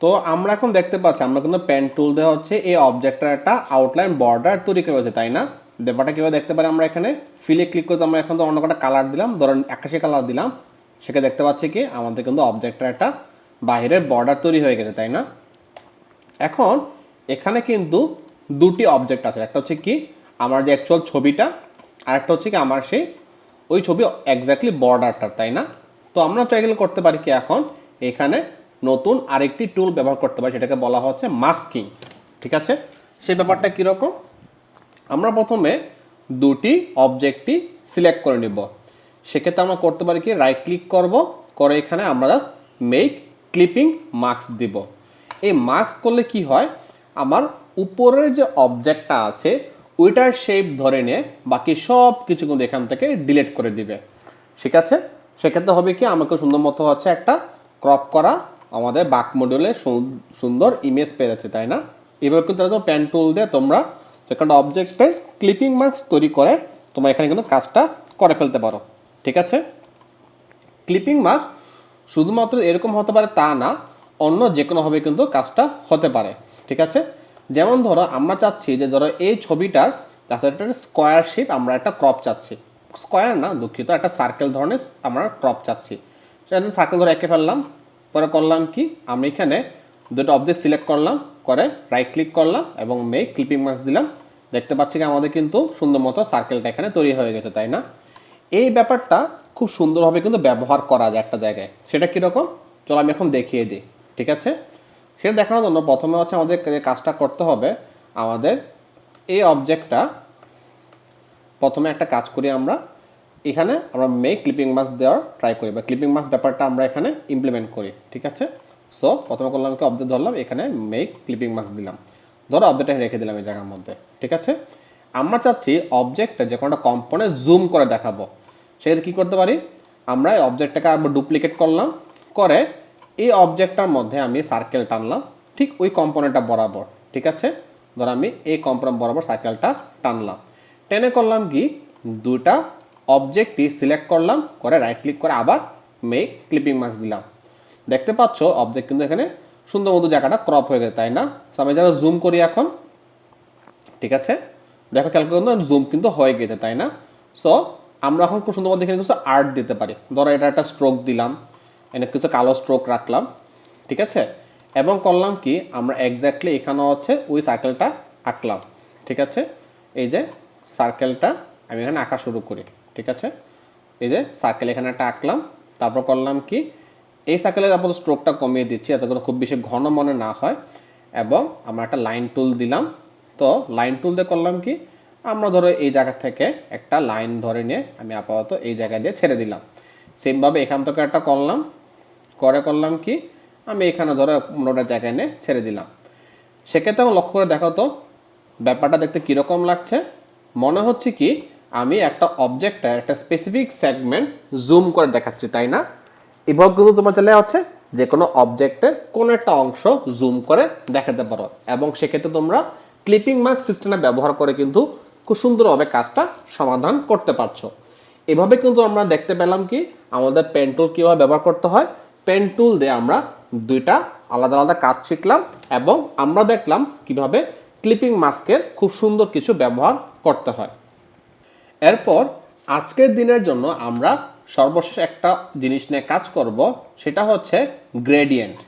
Speaker 1: তো আমরা এখন দেখতে পাচ্ছি আমরা কিন্তু পেন টুল দিয়ে হচ্ছে এই অবজেক্টের একটা আউটলাইন বর্ডার তৈরি করেছি, তাই না? ব্যাপারটা কীভাবে দেখতে পারি আমরা এখানে ফিলে ক্লিক করতে আমরা এখন তো অন্য একটা কালার দিলাম, ধরেন আকাশি কালার দিলাম, সেটা দেখতে পাচ্ছি কি আমাদের কিন্তু অবজেক্টের একটা বাহিরের বর্ডার তৈরি হয়ে গেছে, তাই না? এখন এখানে কিন্তু দুটি অবজেক্ট আছে, একটা হচ্ছে কি আমার যে অ্যাকচুয়াল ছবিটা, আর একটা হচ্ছে কি আমার সেই ওই ছবি এক্স্যাক্টলি বর্ডারটা, তাই না? তো আমরা তো এগুলো করতে পারি কি এখন এখানে নতুন আরেকটি টুল ব্যবহার করতে পারি, সেটাকে বলা হচ্ছে মাস্কিং। ঠিক আছে, সেই ব্যাপারটা কীরকম, আমরা প্রথমে দুটি অবজেক্টই সিলেক্ট করে নিব। সেক্ষেত্রে আমরা করতে পারি কি রাইট ক্লিক করব, করে এখানে আমরা জাস্ট মেক ক্লিপিং মাস্ক দিব। এই মাস্ক করলে কি হয়, আমার উপরের যে অবজেক্টটা আছে ওইটার শেপ ধরে নিয়ে বাকি সব কিছু কিন্তু এখান থেকে ডিলিট করে দিবে। ঠিক আছে, সেক্ষেত্রে হবে কি আমাকে সুন্দর মতো হচ্ছে একটা ক্রপ করা আমাদের বাক মডিউলে সুন্দর ইমেজ পেয়ে যাচ্ছে, তাই না? এবার কিন্তু পেন টুল দিয়ে তোমরা যেখানে অবজেক্টের ক্লিপিং মাস্ক তৈরি করে তোমরা এখানে কিন্তু কাজটা করে ফেলতে পারো। ঠিক আছে, ক্লিপিং মাস্ক শুধুমাত্র এরকম হতে পারে তা না, অন্য যে কোনোভাবে কিন্তু কাজটা হতে পারে। ঠিক আছে, যেমন ধরো আমরা চাচ্ছি যে ধরো এই ছবিটার একটা স্কোয়ার শেপ আমরা একটা ক্রপ চাচ্ছি, স্কোয়ার না দুঃখিত, একটা সার্কেল ধরনের আমরা ক্রপ চাচ্ছি, সেটা সার্কেল ধরে এঁকে ফেললাম। পরে করলাম কি আমি এখানে দুটো অবজেক্ট সিলেক্ট করলাম, করে রাইট ক্লিক করলাম এবং মেক ক্লিপিং মাস্ক দিলাম। দেখতে পাচ্ছি কি আমাদের কিন্তু সুন্দর মতো সার্কেলটা এখানে তৈরি হয়ে গেছে, তাই না? এই ব্যাপারটা খুব সুন্দরভাবে কিন্তু ব্যবহার করা যায় একটা জায়গায়। সেটা কীরকম চলো আমি এখন দেখিয়ে দিই। ঠিক আছে, সেটা দেখানোর জন্য প্রথমে হচ্ছে আমাদের যে কাজটা করতে হবে, আমাদের এই অবজেক্টটা প্রথমে একটা কাজ করি আমরা এখানে আমরা মেক ক্লিপিং মাস্ক দেওয়ার ট্রাই করি বা ক্লিপিং মাস্ক ব্যাপারটা আমরা এখানে ইমপ্লিমেন্ট করি। ঠিক আছে, সো প্রথমে করলাম কি অবজেক্ট ধরলাম, এখানে মেক ক্লিপিং মাস্ক দিলাম, ধরো অবজেক্টটা রেখে দিলাম এই জায়গার মধ্যে। ঠিক আছে, আমরা চাচ্ছি অবজেক্টটা যে কোনো একটা কম্পোনেন্ট জুম করে দেখাবো, সেক্ষেত্রে কী করতে পারি আমরা এই অবজেক্টটাকে আবার ডুপ্লিকেট করলাম, করে এই অবজেক্টটার মধ্যে আমি সার্কেল টানলাম ঠিক ওই কম্পোনেন্টটা বরাবর। ঠিক আছে, ধর আমি এই কম্পোনেন্ট বরাবর সার্কেলটা টানলাম, টেনে করলাম কি দুটা অবজেক্টই সিলেক্ট করলাম, করে রাইট ক্লিক করে আবার মেক ক্লিপিং মাস্ক দিলাম। দেখতে পাচ্ছ অবজেক্ট কিন্তু এখানে সুন্দর মতো জায়গাটা ক্রপ হয়ে গেছে, তাই না? সো আমি যারা জুম করি এখন, ঠিক আছে, দেখো খেয়াল করে জুম কিন্তু হয়ে গেছে, তাই না? সো আমরা এখন খুব সুন্দর মতো এখানে কিছু আর্ট দিতে পারি, ধরো এটা একটা স্ট্রোক দিলাম, এনে কিছু কালো স্ট্রোক রাখলাম। ঠিক আছে, এবং করলাম কি আমরা এক্স্যাক্টলি এখানেও আছে ওই সার্কেলটা আঁকলাম। ঠিক আছে, এই যে সার্কেলটা আমি এখানে আঁকা শুরু করি। ঠিক আছে, এই যে সার্কেল এখানে একটা আঁকলাম, তারপর করলাম কি এই সার্কেলের আপাতত স্ট্রোকটা কমিয়ে দিচ্ছি যাতে করে খুব বেশি ঘন মনে না হয়, এবং আমরা একটা লাইন টুল দিলাম। তো লাইন টুল দিয়ে করলাম কি আমরা ধরো এই জায়গা থেকে একটা লাইন ধরে নিয়ে আমি আপাতত এই জায়গা দিয়ে ছেড়ে দিলাম। সেমভাবে এখান থেকে একটা করলাম, করে করলাম কি আমি এখানে ধরো অন্যটা জায়গায় নিয়ে ছেড়ে দিলাম। সেক্ষেত্রে আমি লক্ষ্য করে দেখো তো ব্যাপারটা দেখতে কীরকম লাগছে, মনে হচ্ছে কি আমি একটা অবজেক্টের একটা স্পেসিফিক সেগমেন্ট জুম করে দেখাচ্ছি, তাই না? এভাবে কিন্তু তোমার চলে হচ্ছে যে কোনো অবজেক্টের কোনো একটা অংশ জুম করে দেখাতে পারো, এবং সেক্ষেত্রে তোমরা ক্লিপিং মাস্ক সিস্টেমে ব্যবহার করে কিন্তু খুব সুন্দরভাবে কাজটা সমাধান করতে পারছো। এভাবে কিন্তু আমরা দেখতে পেলাম কি আমাদের পেন টুল কীভাবে ব্যবহার করতে হয়। পেন টুল দিয়ে আমরা দুইটা আলাদা আলাদা কাজ শিখলাম এবং আমরা দেখলাম কিভাবে ক্লিপিং মাস্কের খুব সুন্দর কিছু ব্যবহার করতে হয়। এরপর আজকের দিনের জন্য আমরা সর্বশেষ একটা জিনিস নিয়ে কাজ করব, সেটা হচ্ছে গ্রেডিয়েন্ট।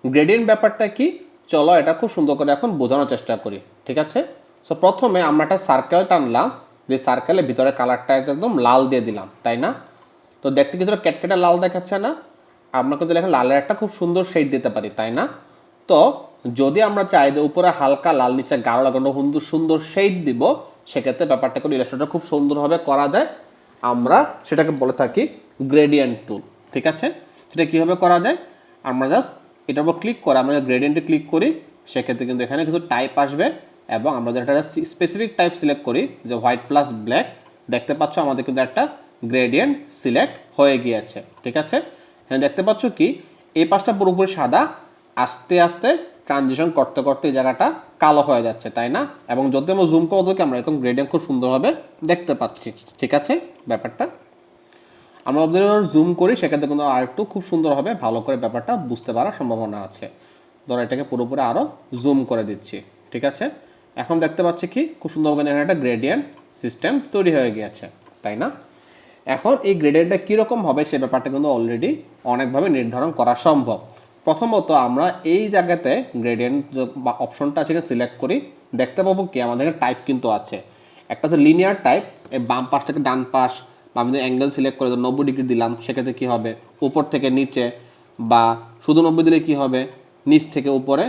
Speaker 1: গ্রেডিয়েন্ট ব্যাপারটা কি চলো এটা খুব সুন্দর করে এখন বোঝানোর চেষ্টা করি। ঠিক আছে, সো প্রথমে আমরা একটা সার্কেল টানলাম, যে সার্কেলের ভিতরে কালারটা একদম লাল দিয়ে দিলাম, তাই না? তো দেখতে কিছুটা ক্যাটকেটে লাল দেখাচ্ছে না? আমরা কিন্তু এখানে লালের একটা খুব সুন্দর শেড দিতে পারি, তাই না? তো যদি আমরা চাই যে উপরে হালকা লাল নিচে গাঢ় লাগানো সুন্দর শেড দিব, সেক্ষেত্রে ব্যাপারটা করে ইলাস্ট্রেটর খুব সুন্দরভাবে করা যায়। আমরা সেটাকে বলে থাকি গ্রেডিয়েন্ট টুল। ঠিক আছে, সেটা কীভাবে করা যায়, আমরা জাস্ট এটার উপর ক্লিক করে আমরা গ্রেডিয়েন্টে ক্লিক করি, সেক্ষেত্রে কিন্তু এখানে কিছু টাইপ আসবে এবং আমরা যেটা স্পেসিফিক টাইপ সিলেক্ট করি যে হোয়াইট প্লাস ব্ল্যাক, দেখতে পাচ্ছ আমাদের কিন্তু একটা গ্রেডিয়েন্ট সিলেক্ট হয়ে গিয়েছে। ঠিক আছে, এখানে দেখতে পাচ্ছ কি এই পাশটা পুরোপুরি সাদা, আস্তে আস্তে ট্রানজিশন করতে করতে এই জায়গাটা কালো হয়ে যাচ্ছে, তাই না? এবং যদি আমরা জুম করবো কি আমরা এরকম গ্রেডিয়েন্ট খুব সুন্দরভাবে দেখতে পাচ্ছি। ঠিক আছে, ব্যাপারটা আমরা জুম করি সেক্ষেত্রে কিন্তু আর একটু খুব সুন্দরভাবে ভালো করে ব্যাপারটা বুঝতে পারার সম্ভাবনা আছে। ধরো এটাকে পুরোপুরি আরও জুম করে দিচ্ছি, ঠিক আছে। এখন দেখতে পাচ্ছি কি খুব সুন্দর করে এখানে একটা গ্রেডিয়েন্ট সিস্টেম তৈরি হয়ে গিয়েছে, তাই না? এখন এই গ্রেডিয়েন্টটা কীরকম হবে সে ব্যাপারটা কিন্তু অলরেডি অনেকভাবে নির্ধারণ করা সম্ভব। প্রথমত আমরা এই জায়গাতে গ্রেডিয়েন্ট বা অপশনটা আছে সিলেক্ট করি, দেখতে পাবো কি আমাদের টাইপ কিন্তু আছে। একটা হচ্ছে লিনিয়ার টাইপ, এই বাম পাশ থেকে ডান পাশ, বা আমি যদি অ্যাঙ্গেল সিলেক্ট করে 90 ডিগ্রি দিলাম, সেক্ষেত্রে কী হবে উপর থেকে নিচে, বা শুধু 90 দিলে কী হবে নিচ থেকে উপরে,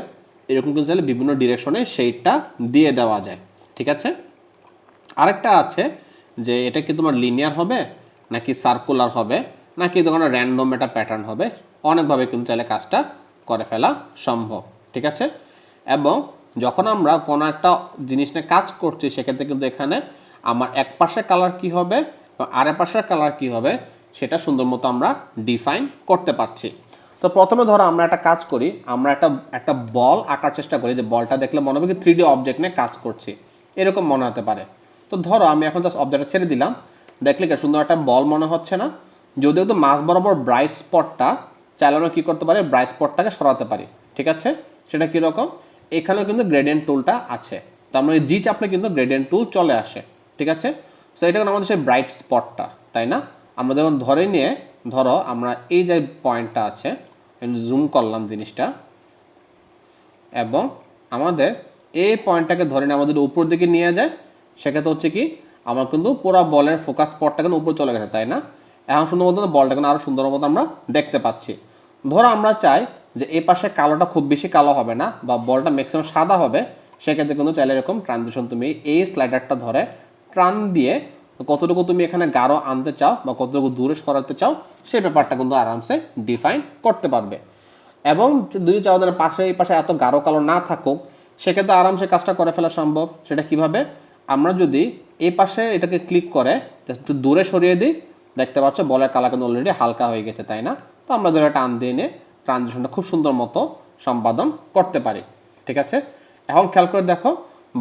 Speaker 1: এরকম কিন্তু চাইলে বিভিন্ন ডিরেকশনে সেইটা দিয়ে দেওয়া যায়, ঠিক আছে। আরেকটা আছে যে এটা কি তোমার লিনিয়ার হবে নাকি সার্কুলার হবে নাকি তোমার র্যান্ডম একটা প্যাটার্ন হবে, অনেকভাবে কিন্তু চাইলে কাজটা করে ফেলা সম্ভব, ঠিক আছে। এবং যখন আমরা কোনো একটা জিনিস নিয়ে কাজ করছি সেক্ষেত্রে কিন্তু এখানে আমার এক পাশের কালার কি হবে এবং আরেক পাশের কালার কি হবে সেটা সুন্দর মতো আমরা ডিফাইন করতে পারছি। তো প্রথমে ধরো আমরা একটা কাজ করি, আমরা একটা বল আঁকার চেষ্টা করি, যে বলটা দেখলে মনে হবে কি 3D অবজেক্ট নিয়ে কাজ করছি, এরকম মনে হতে পারে। তো ধরো আমি এখন জাস্ট অবজেক্টটা ছেড়ে দিলাম, দেখলে কি সুন্দর একটা বল মনে হচ্ছে না? যদিও তো মাঝ বরাবর ব্রাইট স্পটটা চাইলে আমরা কী করতে পারি, ব্রাইট স্পটটাকে সরাতে পারি, ঠিক আছে। সেটা কীরকম, এখানেও কিন্তু গ্রেডিয়েন্ট টুলটা আছে, তো আমরা জি চাপলে কিন্তু গ্রেডিয়েন্ট টুল চলে আসে, ঠিক আছে। সো এটা কিন্তু আমাদের সেই ব্রাইট স্পটটা, তাই না? আমরা যখন ধরে নিয়ে ধরো আমরা এই যে পয়েন্টটা আছে জুম করলাম জিনিসটা, এবং আমাদের এই পয়েন্টটাকে ধরে নিয়ে আমাদের উপর দিকে নিয়ে যায়, সেক্ষেত্রে হচ্ছে কি আমার কিন্তু পুরো বলের ফোকাস স্পটটা কিন্তু উপরে চলে গেছে, তাই না? এখন সুন্দর মতো বলটা কিন্তু আরও সুন্দর মতো আমরা দেখতে পাচ্ছি। ধরো আমরা চাই যে এই পাশে কালোটা খুব বেশি কালো হবে না, বা বলটা ম্যাক্সিমাম সাদা হবে, সেক্ষেত্রে কিন্তু চাইলে এরকম ট্রানজিশন তুমি এই স্লাইডারটা ধরে টান দিয়ে কতটুকু তুমি এখানে গাঢ় আনতে চাও বা কতটুকু দূরে সরাতে চাও সেই ব্যাপারটা কিন্তু আরামসে ডিফাইন করতে পারবে। এবং যদি চাও তাহলে পাশে এই পাশে এত গাঢ় কালো না থাকুক, সেক্ষেত্রে আরামসে কাজটা করে ফেলা সম্ভব। সেটা কিভাবে, আমরা যদি এই পাশে এটাকে ক্লিক করে একটু দূরে সরিয়ে দিই, দেখতে পাচ্ছ বলের কালার কিন্তু অলরেডি হালকা হয়ে গেছে, তাই না? তো আমরা ধরে টান দিয়ে নিয়ে ট্রানজিশনটা খুব সুন্দর মতো সম্পাদন করতে পারি, ঠিক আছে। এখন খেয়াল করে দেখো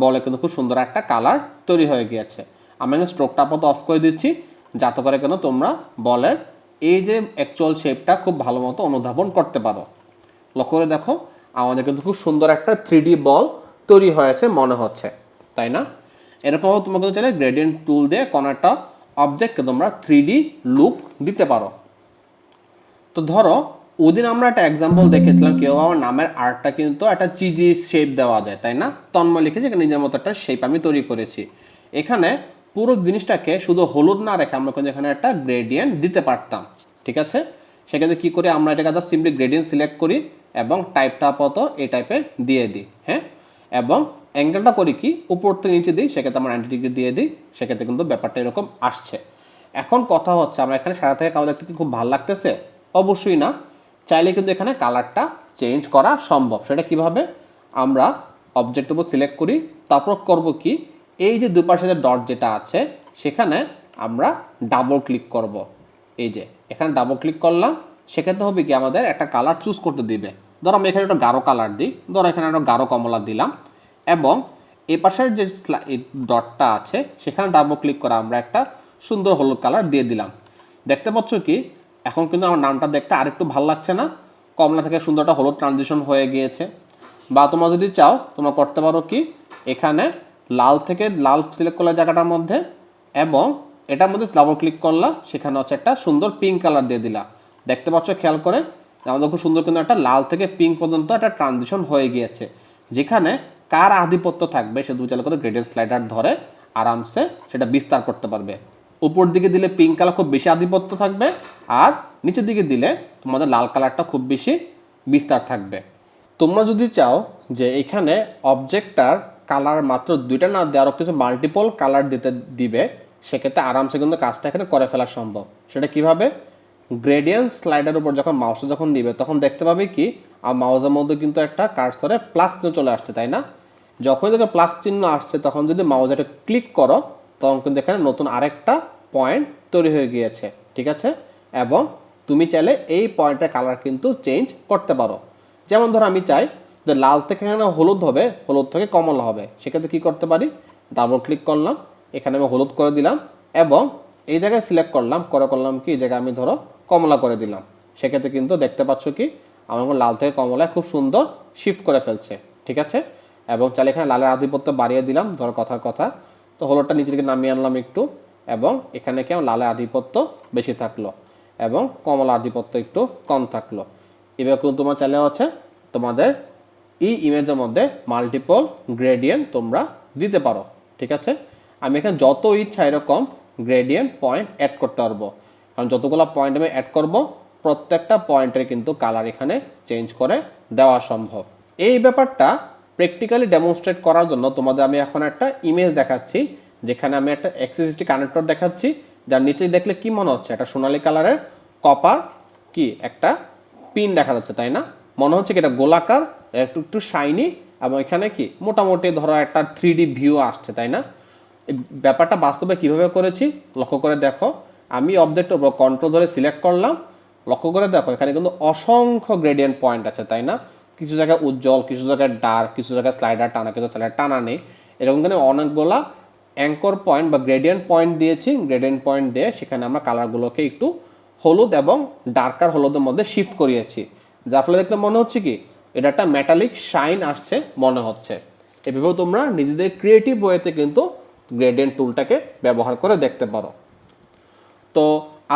Speaker 1: বলে কিন্তু খুব সুন্দর একটা কালার তৈরি হয়ে গিয়েছে। আমি কিন্তু স্ট্রোকটা আপাতত অফ করে দিচ্ছি, যাতে করে কেন তোমরা বলের এই যে অ্যাকচুয়াল শেপটা খুব ভালো মতো অনুধাবন করতে পারো। লক্ষ্য করে দেখো আমাদের কিন্তু খুব সুন্দর একটা 3D বল তৈরি হয়েছে মনে হচ্ছে, তাই না? এরকমভাবে তোমরা কিন্তু চাইলে গ্রেডিয়েন্ট টুল দিয়ে কোনো একটা অবজেক্টকে তোমরা 3D লুক দিতে পারো। তো ধরো ওদিন আমরা একটা এক্সাম্পল দেখেছিলাম কেউ আমার নামের আর্টটা কিন্তু একটা চিজি শেপ দেওয়া যায়, তাই না? তন্ময় লিখেছে নিজের মতো একটা শেপ আমি তৈরি করেছি। এখানে পুরো জিনিসটাকে শুধু হলুদ না রেখে আমরা কিন্তু এখানে একটা গ্রেডিয়েন্ট দিতে পারতাম, ঠিক আছে। সেক্ষেত্রে কী করি, আমরা এটাকে জাস্ট সিম্পলি গ্রেডিয়েন্ট সিলেক্ট করি এবং টাইপটা আপাতত এই টাইপে দিয়ে দিই, হ্যাঁ। এবং অ্যাঙ্গেলটা করি কি উপর থেকে নিচে দিই, সেক্ষেত্রে আমরা 90 ডিগ্রি দিয়ে দিই, সেক্ষেত্রে কিন্তু ব্যাপারটা এরকম আসছে। এখন কথা হচ্ছে আমরা এখানে সাদা থেকে কালো দেখতে কি খুব ভালো লাগতেছে? অবশ্যই না। চাইলে কিন্তু এখানে কালারটা চেঞ্জ করা সম্ভব। সেটা কিভাবে, আমরা অবজেক্টের উপর সিলেক্ট করি, তারপর করব কি এই যে দুপাশে যে ডট যেটা আছে সেখানে আমরা ডাবল ক্লিক করব। এই যে এখানে ডাবল ক্লিক করলাম, সেক্ষেত্রে হবে কি আমাদের একটা কালার চুজ করতে দিবে। ধরো আমি এখানে একটা গাঢ় কালার দিই, ধরো এখানে একটা গাঢ় কমলা দিলাম, এবং এই পাশের যে ডটটা আছে সেখানে ডাবল ক্লিক করে আমরা একটা সুন্দর হলুদ কালার দিয়ে দিলাম। দেখতে পাচ্ছ কি এখন কিন্তু আমার নামটা দেখতে আরেকটু ভালো লাগছে না? কমলা থেকে সুন্দর একটা হলুদ ট্রানজিশন হয়ে গিয়েছে। বা তোমরা যদি চাও তোমরা করতে পারো কি এখানে লাল থেকে লাল সিলেক্ট করলে জায়গাটার মধ্যে, এবং এটার মধ্যে ডাবল ক্লিক করলা, সেখানে হচ্ছে একটা সুন্দর পিঙ্ক কালার দিয়ে দিলা। দেখতে পাচ্ছ খেয়াল করে আমাদের খুব সুন্দর কিন্তু একটা লাল থেকে পিঙ্ক পর্যন্ত একটা ট্রানজিশন হয়ে গিয়েছে, যেখানে কার আধিপত্য থাকবে সে দু চাল করে গ্রেডিয়েন্ট স্লাইডার ধরে আরামসে সেটা বিস্তার করতে পারবে। উপর দিকে দিলে পিঙ্ক কালার খুব বেশি আধিপত্য থাকবে, আর নিচের দিকে দিলে তোমাদের লাল কালারটা খুব বেশি বিস্তার থাকবে। তোমরা যদি চাও যে এখানে অবজেক্টটার কালার মাত্র দুইটা না দিয়ে আরও কিছু মাল্টিপল কালার দিবে, সেক্ষেত্রে আরামসে কিন্তু কাজটা এখানে করে ফেলা সম্ভব। সেটা কিভাবে, গ্রেডিয়েন্ট স্লাইডার উপর যখন মাউসে যখন নিবে তখন দেখতে পাবে কি আর মাউসের মধ্যে কিন্তু একটা কার্সরে প্লাস চিহ্ন চলে আসছে, তাই না? যখন দেখো প্লাস চিহ্ন আসছে তখন যদি মাউসে একটা ক্লিক করো তখন কিন্তু এখানে নতুন আরেকটা পয়েন্ট তৈরি হয়ে গিয়েছে, ঠিক আছে। এবং তুমি চাইলে এই পয়েন্টের কালার কিন্তু চেঞ্জ করতে পারো। যেমন ধরো আমি চাই যে লাল থেকে এখানে হলুদ হবে, হলুদ থেকে কমলা হবে, সেক্ষেত্রে কী করতে পারি, ডাবল ক্লিক করলাম, এখানে আমি হলুদ করে দিলাম, এবং এই জায়গায় সিলেক্ট করলাম কি এই জায়গায় আমি ধরো কমলা করে দিলাম। সেক্ষেত্রে কিন্তু দেখতে পাচ্ছ কি আমার লাল থেকে কমলায় খুব সুন্দর শিফট করে ফেলছে, ঠিক আছে। এবং চাইলে এখানে লালের আধিপত্য বাড়িয়ে দিলাম, ধর কথার কথা, তো হলুদটা নিচে দিকে নামিয়ে আনলাম একটু, এবং এখানে কি লালের আধিপত্য বেশি থাকলো এবং কমলা আধিপত্য একটু কম থাকলো। এবার কিন্তু তোমার চাইলে হচ্ছে তোমাদের এই ইমেজের মধ্যে মাল্টিপল গ্রেডিয়েন্ট তোমরা দিতে পারো, ঠিক আছে। আমি এখানে যত ইচ্ছা এরকম গ্রেডিয়েন্ট পয়েন্ট অ্যাড করতে পারবো, কারণ যতগুলো পয়েন্ট আমি অ্যাড করব প্রত্যেকটা পয়েন্টের কিন্তু কালার এখানে চেঞ্জ করে দেওয়া সম্ভব। এই ব্যাপারটা প্র্যাকটিক্যালি ডেমনস্ট্রেট করার জন্য তোমাদের আমি এখন একটা ইমেজ দেখাচ্ছি, যেখানে আমি একটা এক্সএসডি কানেক্টর দেখাচ্ছি, যার নিচে দেখলে কি মনে হচ্ছে একটা সোনালী কালারের কপার কি একটা পিন দেখা যাচ্ছে, তাই না? মনে হচ্ছে কি এটা গোলাকার, একটু একটু শাইনি, এবং এখানে কি মোটামুটি ধরো একটা 3D ভিউ আসছে, তাই না? এই ব্যাপারটা বাস্তবে কিভাবে করেছি লক্ষ্য করে দেখো। আমি অবজেক্টের উপর কন্ট্রোল ধরে সিলেক্ট করলাম, লক্ষ্য করে দেখো এখানে কিন্তু অসংখ্য গ্রেডিয়েন্ট পয়েন্ট আছে, তাই না? কিছু জায়গায় উজ্জ্বল, কিছু জায়গায় ডার্ক, কিছু জায়গায় স্লাইডার টানা, কিছু স্লাইডার টানা নেই, এরকম কিন্তু অনেকগুলা অ্যাঙ্কর পয়েন্ট বা গ্রেডিয়েন্ট পয়েন্ট দিয়েছি। গ্রেডিয়েন্ট পয়েন্ট দিয়ে সেখানে আমরা কালারগুলোকে একটু হলুদ এবং ডার্কার হলুদের মধ্যে শিফট করিয়েছি, যার ফলে দেখলে মনে হচ্ছে কি এটা একটা মেটালিক শাইন আসছে মনে হচ্ছে। এভাবেও তোমরা নিজেদের ক্রিয়েটিভ ওয়েতে কিন্তু গ্রেডিয়েন্ট টুলটাকে ব্যবহার করে দেখতে পারো। তো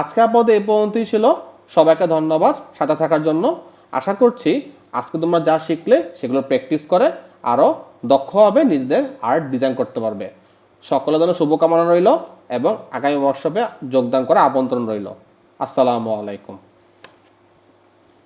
Speaker 1: আজকে আপাতত এই পর্যন্তই ছিল। সবাইকে ধন্যবাদ সাথে থাকার জন্য। আশা করছি আজকে তোমরা যা শিখলে সেগুলো প্র্যাকটিস করে আরও দক্ষ হবে, নিজেদের আর্ট ডিজাইন করতে পারবে। সকলের জন্য শুভকামনা রইল এবং আগামী ওয়ার্কশপে যোগদান করার আমন্ত্রণ রইল। আসসালামু আলাইকুম।